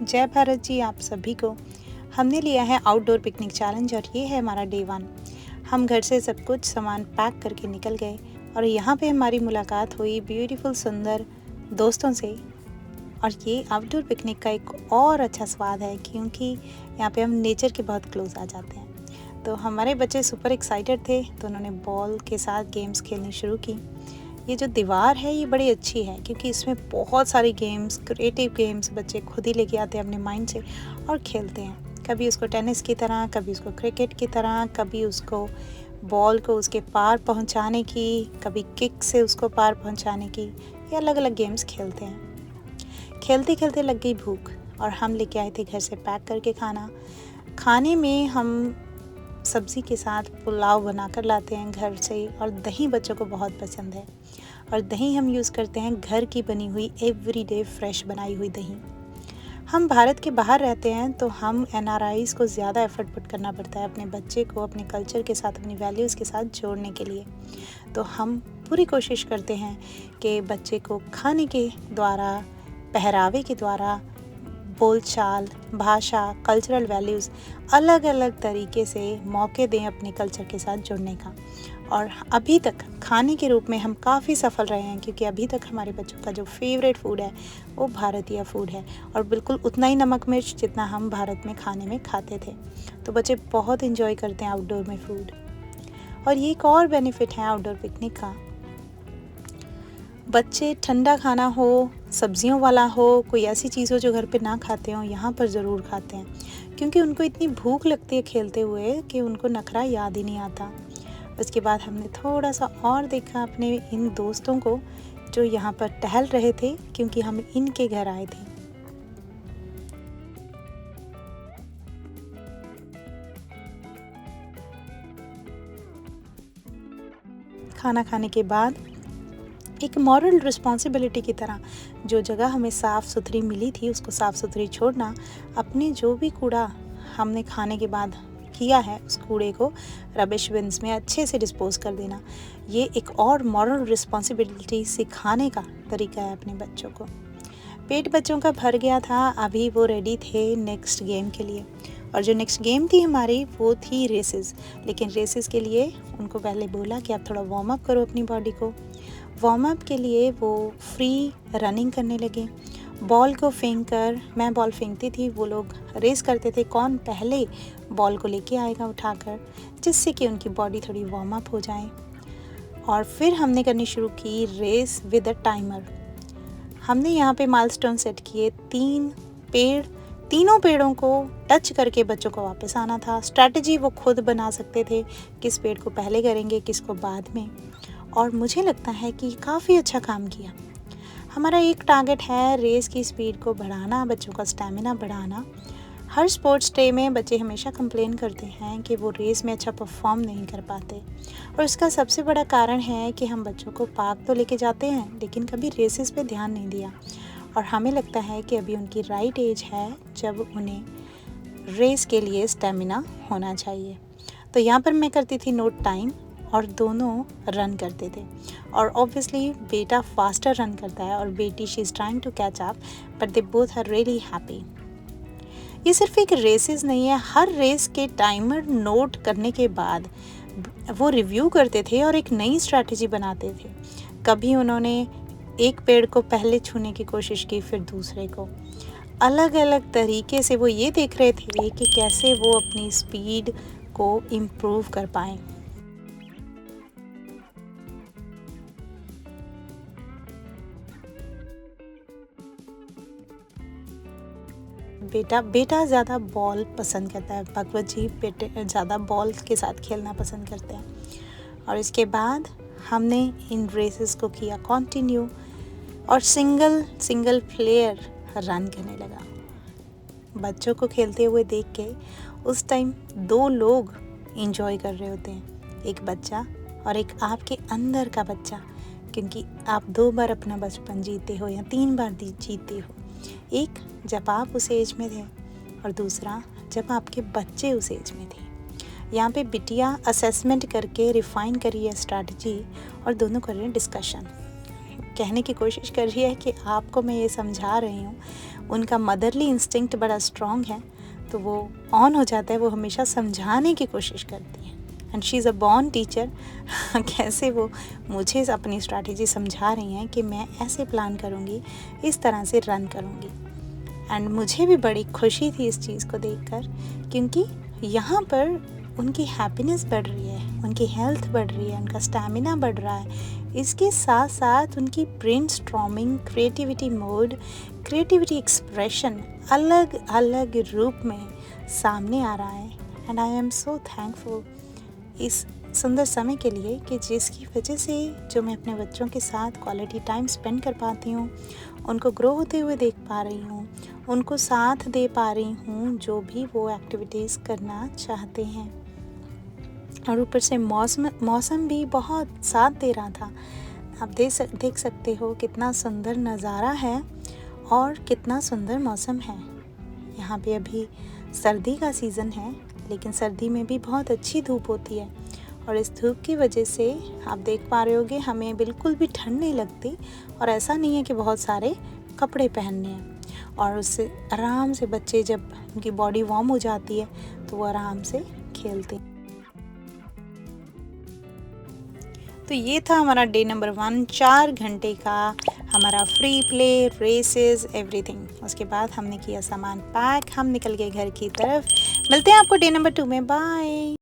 जय भारत जी आप सभी को। हमने लिया है आउटडोर पिकनिक चैलेंज और ये है हमारा डे 1। हम घर से सब कुछ सामान पैक करके निकल गए और यहाँ पे हमारी मुलाकात हुई ब्यूटीफुल सुंदर दोस्तों से। और ये आउटडोर पिकनिक का एक और अच्छा स्वाद है क्योंकि यहाँ पे हम नेचर के बहुत क्लोज आ जाते हैं। तो हमारे बच्चे सुपर एक्साइटेड थे तो उन्होंने बॉल के साथ गेम्स खेलनी शुरू की। ये जो दीवार है ये बड़ी अच्छी है क्योंकि इसमें बहुत सारे गेम्स, क्रिएटिव गेम्स बच्चे खुद ही लेके आते हैं अपने माइंड से और खेलते हैं। कभी उसको टेनिस की तरह, कभी उसको क्रिकेट की तरह, कभी उसको बॉल को उसके पार पहुंचाने की, कभी किक से उसको पार पहुंचाने की। ये अलग अलग गेम्स खेलते हैं। खेलते खेलते लग गई भूख और हम लेके आए थे घर से पैक करके खाना। खाने में हम सब्ज़ी के साथ पुलाव बनाकर लाते हैं घर से और दही बच्चों को बहुत पसंद है। और दही हम यूज़ करते हैं घर की बनी हुई एवरीडे फ्रेश बनाई हुई दही। हम भारत के बाहर रहते हैं तो हम एनआरआईज़ को ज़्यादा एफर्ट पुट करना पड़ता है अपने बच्चे को अपने कल्चर के साथ, अपनी वैल्यूज़ के साथ जोड़ने के लिए। तो हम पूरी कोशिश करते हैं कि बच्चे को खाने के द्वारा, पहरावे के द्वारा, बोलचाल, भाषा, कल्चरल वैल्यूज़ अलग अलग तरीके से मौके दें अपने कल्चर के साथ जुड़ने का। और अभी तक खाने के रूप में हम काफ़ी सफल रहे हैं क्योंकि अभी तक हमारे बच्चों का जो फेवरेट फूड है वो भारतीय फूड है और बिल्कुल उतना ही नमक मिर्च जितना हम भारत में खाने में खाते थे। तो बच्चे बहुत इन्जॉय करते हैं आउटडोर में फूड। और ये एक और बेनिफिट है आउटडोर पिकनिक का। बच्चे ठंडा खाना हो, सब्जियों वाला हो, कोई ऐसी चीज़ हो जो घर पे ना खाते हों, यहाँ पर ज़रूर खाते हैं क्योंकि उनको इतनी भूख लगती है खेलते हुए कि उनको नखरा याद ही नहीं आता। उसके बाद हमने थोड़ा सा और देखा अपने इन दोस्तों को जो यहाँ पर टहल रहे थे क्योंकि हम इनके घर आए थे। खाना खाने के बाद एक मॉरल रिस्पॉन्सिबिलिटी की तरह जो जगह हमें साफ़ सुथरी मिली थी उसको साफ़ सुथरी छोड़ना, अपने जो भी कूड़ा हमने खाने के बाद किया है उस कूड़े को रबिश बिन्स में अच्छे से डिस्पोज कर देना। ये एक और मॉरल रिस्पॉन्सिबिलिटी सिखाने का तरीका है अपने बच्चों को। पेट बच्चों का भर गया था, अभी वो रेडी थे नेक्स्ट गेम के लिए। और जो नेक्स्ट गेम थी हमारी वो थी रेसेस। लेकिन रेसेस के लिए उनको पहले बोला कि आप थोड़ा वार्म अप करो अपनी बॉडी को। वार्म अप के लिए वो फ्री रनिंग करने लगे। बॉल को फेंक कर, मैं बॉल फेंकती थी, वो लोग रेस करते थे कौन पहले बॉल को लेके आएगा उठाकर, जिससे कि उनकी बॉडी थोड़ी वार्म अप हो जाए। और फिर हमने करनी शुरू की रेस विद अ टाइमर। हमने यहाँ पे माइलस्टोन सेट किए, 3 पेड़, तीनों पेड़ों को टच करके बच्चों को वापस आना था। स्ट्रैटेजी वो खुद बना सकते थे, किस पेड़ को पहले करेंगे, किसको बाद में। और मुझे लगता है कि काफ़ी अच्छा काम किया। हमारा एक टारगेट है रेस की स्पीड को बढ़ाना, बच्चों का स्टैमिना बढ़ाना। हर स्पोर्ट्स डे में बच्चे हमेशा कंप्लेन करते हैं कि वो रेस में अच्छा परफॉर्म नहीं कर पाते और इसका सबसे बड़ा कारण है कि हम बच्चों को पार्क तो लेके जाते हैं लेकिन कभी रेसेस पे ध्यान नहीं दिया। और हमें लगता है कि अभी उनकी राइट एज है जब उन्हें रेस के लिए स्टैमिना होना चाहिए। तो यहाँ पर मैं करती थी नोट टाइम और दोनों रन करते थे। और ऑब्वियसली बेटा फास्टर रन करता है और बेटी she is trying to catch up, but they both are really happy. ये सिर्फ एक रेसेस नहीं है, हर रेस के टाइमर नोट करने के बाद वो रिव्यू करते थे और एक नई स्ट्रैटेजी बनाते थे। कभी उन्होंने एक पेड़ को पहले छूने की कोशिश की, फिर दूसरे को। अलग अलग तरीके से वो ये देख रहे थे कि कैसे वो अपनी स्पीड को इम्प्रूव कर पाएँ। बेटा ज़्यादा बॉल पसंद करता है, भगवत जी बेटे ज़्यादा बॉल के साथ खेलना पसंद करते हैं। और इसके बाद हमने इन रेसेस को किया कंटिन्यू और सिंगल प्लेयर रन करने लगा। बच्चों को खेलते हुए देख के उस टाइम 2 लोग एंजॉय कर रहे होते हैं, एक बच्चा और एक आपके अंदर का बच्चा, क्योंकि आप 2 बार अपना बचपन जीते हो या 3 बार जीते हो। एक जब आप उस एज में थे और दूसरा जब आपके बच्चे उस एज में थे। यहाँ पे बिटिया असेसमेंट करके रिफ़ाइन करी है स्ट्रैटेजी और दोनों कर रहे हैं डिस्कशन। कहने की कोशिश कर रही है कि आपको मैं ये समझा रही हूँ, उनका मदरली इंस्टिंक्ट बड़ा स्ट्रॉन्ग है, तो वो ऑन हो जाता है। वो हमेशा समझाने की कोशिश करती है and she is a born teacher. कैसे वो मुझे अपनी स्ट्रैटेजी समझा रही हैं कि मैं ऐसे प्लान करूँगी, इस तरह से रन करूँगी। एंड मुझे भी बड़ी खुशी थी इस चीज़ को देखकर, क्योंकि यहाँ पर उनकी हैप्पीनेस बढ़ रही है, उनकी हेल्थ बढ़ रही है, उनका स्टैमिना बढ़ रहा है। इसके साथ साथ उनकी brain storming, creativity mode, creativity expression अलग अलग रूप में सामने आ रहा है। And I am so thankful इस सुंदर समय के लिए कि जिसकी वजह से जो मैं अपने बच्चों के साथ क्वालिटी टाइम स्पेंड कर पाती हूँ, उनको ग्रो होते हुए देख पा रही हूँ, उनको साथ दे पा रही हूँ जो भी वो एक्टिविटीज़ करना चाहते हैं। और ऊपर से मौसम भी बहुत साथ दे रहा था। आप देख सकते हो कितना सुंदर नज़ारा है और कितना सुंदर मौसम है। यहाँ पे अभी सर्दी का सीज़न है, लेकिन सर्दी में भी बहुत अच्छी धूप होती है और इस धूप की वजह से आप देख पा रहे होगे हमें बिल्कुल भी ठंड नहीं लगती। और ऐसा नहीं है कि बहुत सारे कपड़े पहनने हैं, और उससे आराम से बच्चे जब उनकी बॉडी वार्म हो जाती है तो वो आराम से खेलते हैं। तो ये था हमारा डे नंबर 1, 4 घंटे का हमारा फ्री प्ले, रेसेस, एवरीथिंग। उसके बाद हमने किया सामान पैक, हम निकल गए घर की तरफ। मिलते हैं आपको डे नंबर 2 में। बाय।